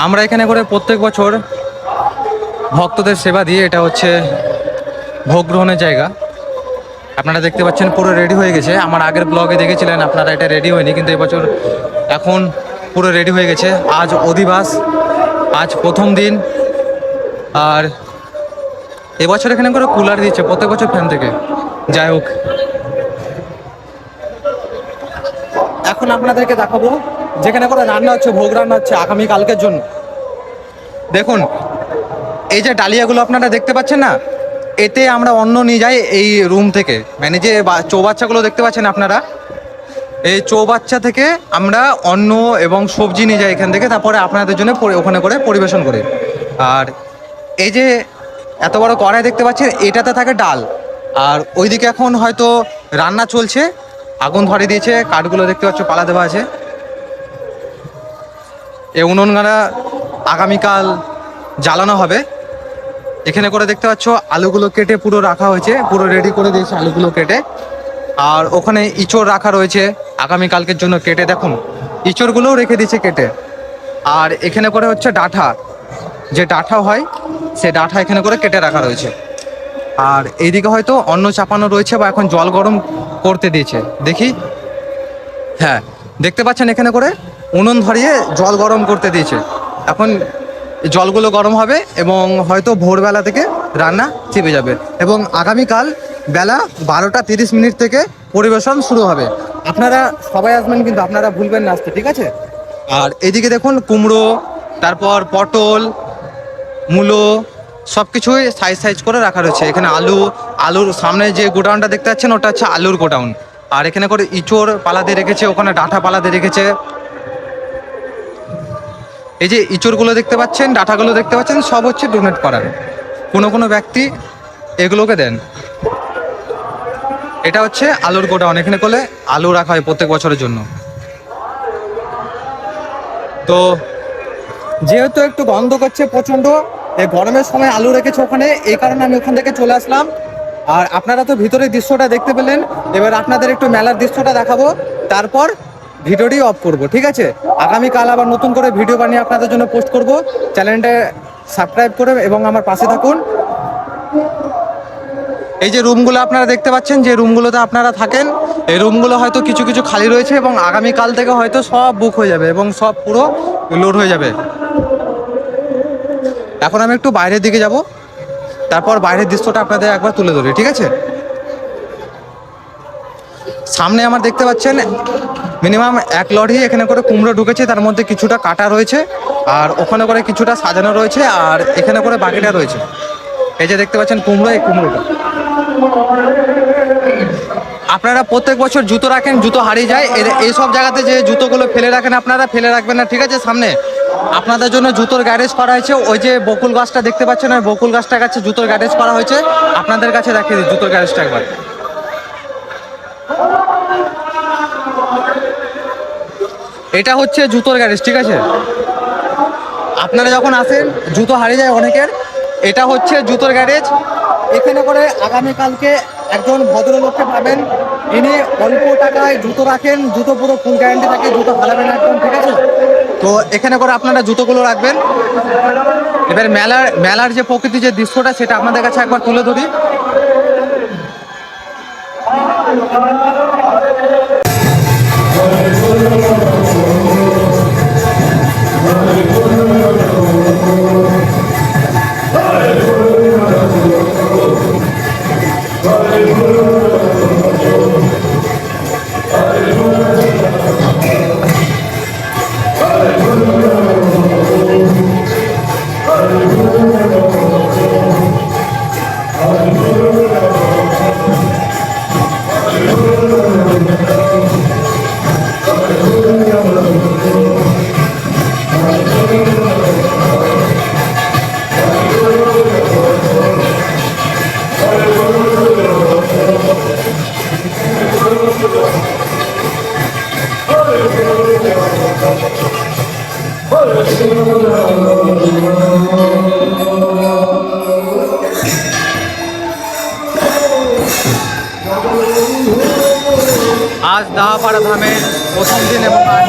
আমরা এখানে করে প্রত্যেক বছর ভক্তদের সেবা দিয়ে, এটা হচ্ছে ভোগ গ্রহণের জায়গা। আপনারা দেখতে পাচ্ছেন পুরো রেডি হয়ে গেছে। আমার আগের ব্লগে দেখেছিলেন আপনারা, এটা রেডি হয়নি, কিন্তু এবছর এখন পুরো রেডি হয়ে গেছে। আজ অধিবাস, আজ প্রথম দিন। আর এবছর এখানে করে কুলার দিচ্ছে, প্রত্যেক বছর ফ্যান থেকে। যাই হোক, এখন আপনাদেরকে দেখাবো যেখানে করে রান্না হচ্ছে, ভোগ রান্না হচ্ছে আগামীকালকের জন্য। দেখুন, এই যে ডালিয়াগুলো আপনারা দেখতে পাচ্ছেন না, এতে আমরা অন্ন নিয়ে যাই এই রুম থেকে। মানে যে চৌবাচ্চাগুলো দেখতে পাচ্ছেন আপনারা, এই চৌবাচ্চা থেকে আমরা অন্ন এবং সবজি নিয়ে যাই এখান থেকে, তারপরে আপনাদের জন্য ওখানে করে পরিবেশন করি। আর এই যে এত বড় কড়াই দেখতে পাচ্ছেন, এটাতে থাকে ডাল। আর ওইদিকে এখন হয়তো রান্না চলছে, আগুন ধরে দিয়েছে, কাঠগুলো দেখতে পাচ্ছ পালা দেওয়া আছে। এই উনুনগাড়া আগামীকাল জ্বালানো হবে। এখানে করে দেখতে পাচ্ছ আলুগুলো কেটে পুরো রাখা হয়েছে, পুরো রেডি করে দিয়েছে আলুগুলো কেটে। আর ওখানে ইঁচড় রাখা রয়েছে আগামীকালকের জন্য কেটে, দেখুন ইঁচড়গুলোও রেখে দিয়েছে কেটে। আর এখানে করে হচ্ছে ডাঁঠা, যে ডাঁঠা হয় সে ডাঁঠা এখানে করে কেটে রাখা রয়েছে। আর এইদিকে হয়তো অন্ন চাপানো রয়েছে বা এখন জল গরম করতে দিয়েছে, দেখি। হ্যাঁ, দেখতে পাচ্ছেন এখানে করে উনুন ধরিয়ে জল গরম করতে দিয়েছে। এখন জলগুলো গরম হবে এবং হয়তো ভোরবেলা থেকে রান্না চেপে যাবে, এবং আগামীকাল বেলা 12:30 থেকে পরিবেশন শুরু হবে। আপনারা সবাই আসবেন, কিন্তু আপনারা ভুলবেন না আসতে, ঠিক আছে? আর এদিকে দেখুন কুমড়ো, তারপর পটল, মূলো, সব কিছুই সাইজ সাইজ করে রাখা রয়েছে। এখানে আলুর সামনে যে গোডাউনটা দেখতে পাচ্ছেন, ওটা হচ্ছে আলুর গোডাউন। আর এখানে করে ইঁচড় পালা দিয়ে রেখেছে, ওখানে ডাঁটা পালা দিয়ে রেখেছে। এই যে ইঁচড়গুলো দেখতে পাচ্ছেন, ডাঁটাগুলো দেখতে পাচ্ছেন, সব হচ্ছে ডোনেট করার। কোনো ব্যক্তি এগুলোকে দেন। এটা হচ্ছে আলুর গোডাউন, এখানে করলে আলু রাখা হয় প্রত্যেক বছরের জন্য। তো যেহেতু একটু গন্ধ করছে প্রচণ্ড, এই গরমের সময় আলু রেখেছে ওখানে, এই কারণে আমি ওখান থেকে চলে আসলাম। আর আপনারা তো ভিতরের দৃশ্যটা দেখতে পেলেন, এবার আপনাদের একটু মেলার দৃশ্যটা দেখাবো, তারপর ভিডিওটি অফ করব, ঠিক আছে? আগামীকাল আবার নতুন করে ভিডিও বানিয়ে আপনাদের জন্য পোস্ট করব। চ্যানেলটা সাবস্ক্রাইব করে এবং আমার পাশে থাকুন। এই যে রুমগুলো আপনারা দেখতে পাচ্ছেন, যে রুমগুলোতে আপনারা থাকেন, এই রুমগুলো হয়তো কিছু কিছু খালি রয়েছে, এবং আগামীকাল থেকে হয়তো সব বুক হয়ে যাবে এবং সব পুরো লোড হয়ে যাবে। এখন আমি একটু বাইরের দিকে যাব, তারপর বাইরের দৃশ্যটা আপনাদের একবার তুলে ধরি, ঠিক আছে? সামনে আমার দেখতে পাচ্ছেন মিনিমাম 1 লরি এখানে করে কুমড়ো ঢুকেছে, তার মধ্যে কিছুটা কাটা রয়েছে, আর ওখানে করে কিছুটা সাজানো রয়েছে, আর এখানে করে বাকিটা রয়েছে। এই যে দেখতে পাচ্ছেন কুমড়ো, এই কুমড়োটা। আপনারা প্রত্যেক বছর জুতো রাখেন, জুতো হারিয়ে যায়, এইসব জায়গাতে যে জুতোগুলো ফেলে রাখেন আপনারা ফেলে রাখবেন না, ঠিক আছে? সামনে আপনাদের জন্য জুতোর গ্যারেজ করা হয়েছে। ওই যে বকুল গাছটা দেখতে পাচ্ছেন, ওই বকুল গাছটার কাছে জুতোর গ্যারেজ করা হয়েছে। আপনাদের কাছে দেখিয়ে দিই জুতোর গ্যারেজটা একবার। এটা হচ্ছে জুতোর গ্যারেজ, ঠিক আছে? আপনারা যখন আসেন, জুতো হারিয়ে যায় অনেকের, এটা হচ্ছে জুতোর গ্যারেজ। এখানে করে আগামীকালকে একজন ভদ্রলোককে পাবেন, ইনি অল্প টাকায় জুতো রাখেন, জুতো পুরো ফুল গ্যারান্টি থাকে, জুতো হারাবেন একদম, ঠিক আছে? তো এখানে করে আপনারা জুতোগুলো রাখবেন। এবার মেলার যে প্রকৃতি, যে দৃশ্যটা, সেটা আপনাদের কাছে একবার তুলে ধরি। আজ দাহাপাড়া ধামের প্রথম দিন এবং আজ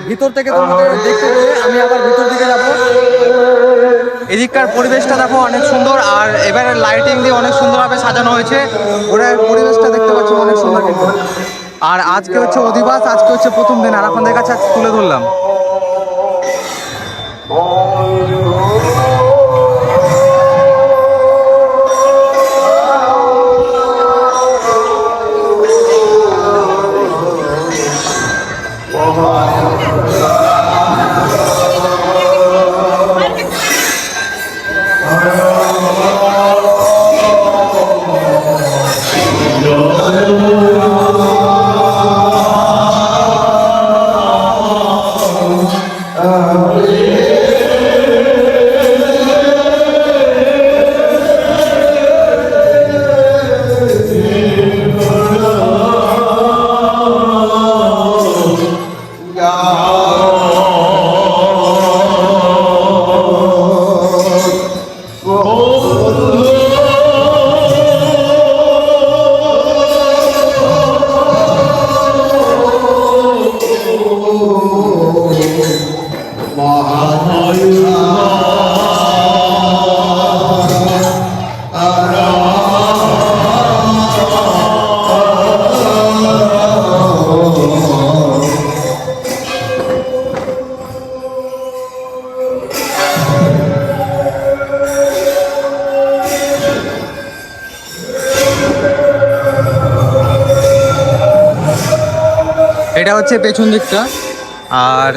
ভিতর থেকে তোমাদের দেখতে পেলে আমি আবার ভিতর দিকে যাব। এদিককার পরিবেশটা দেখো অনেক সুন্দর, আর এবারে লাইটিং দিয়ে অনেক সুন্দরভাবে সাজানো হয়েছে। ওরা পরিবেশটা দেখতে পাচ্ছ অনেক সুন্দর কিন্তু। আর আজকে হচ্ছে অধিবাস, আজকে হচ্ছে প্রথম দিন, আর আপনাদের কাছে তুলে ধরলাম। এটা হচ্ছে পেছন দিকটা, আর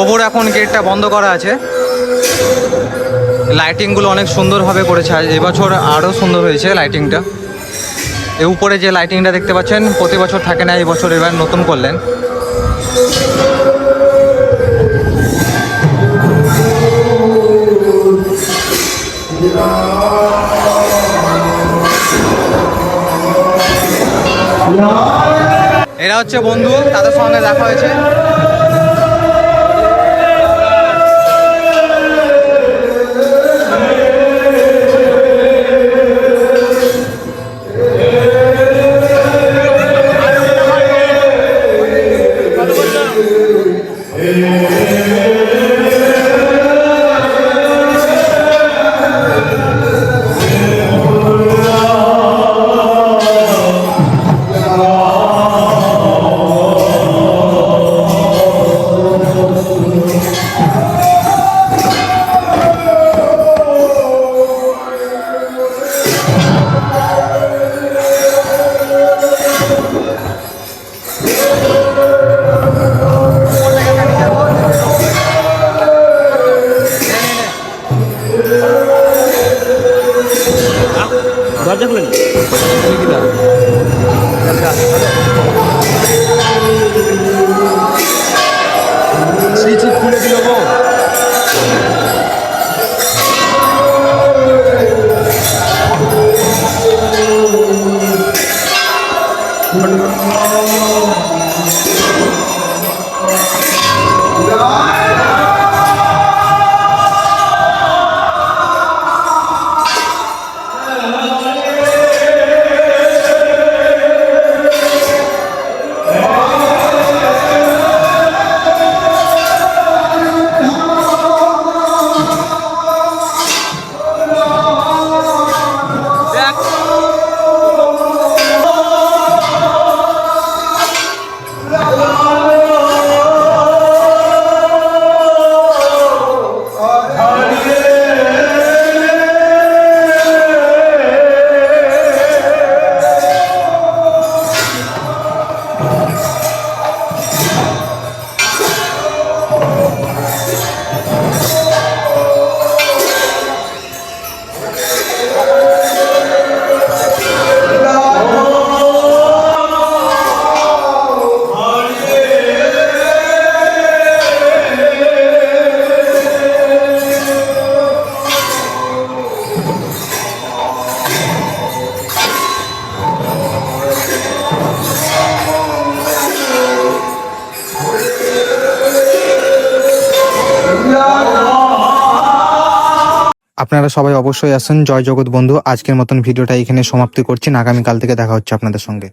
ওপর এখন গেটটা বন্ধ করা আছে। লাইটিংগুলো অনেক সুন্দরভাবে করেছে, এবছর আরও সুন্দর হয়েছে লাইটিংটা। এ উপরে যে লাইটিংটা দেখতে পাচ্ছেন প্রতি বছর থাকে না, এই বছর এবার নতুন করলেন। এরা হচ্ছে বন্ধু, তাদের সঙ্গে দেখা হয়েছে। দরজা খুলেন। খুলে দিল গো। আপনারা সবাই অবশ্যই আসেন। জয় জগৎ বন্ধু, আজকের মতন ভিডিওটা এখানে সমাপ্তি করছি। আগামীকাল থেকে দেখা হচ্ছে আপনাদের সঙ্গে।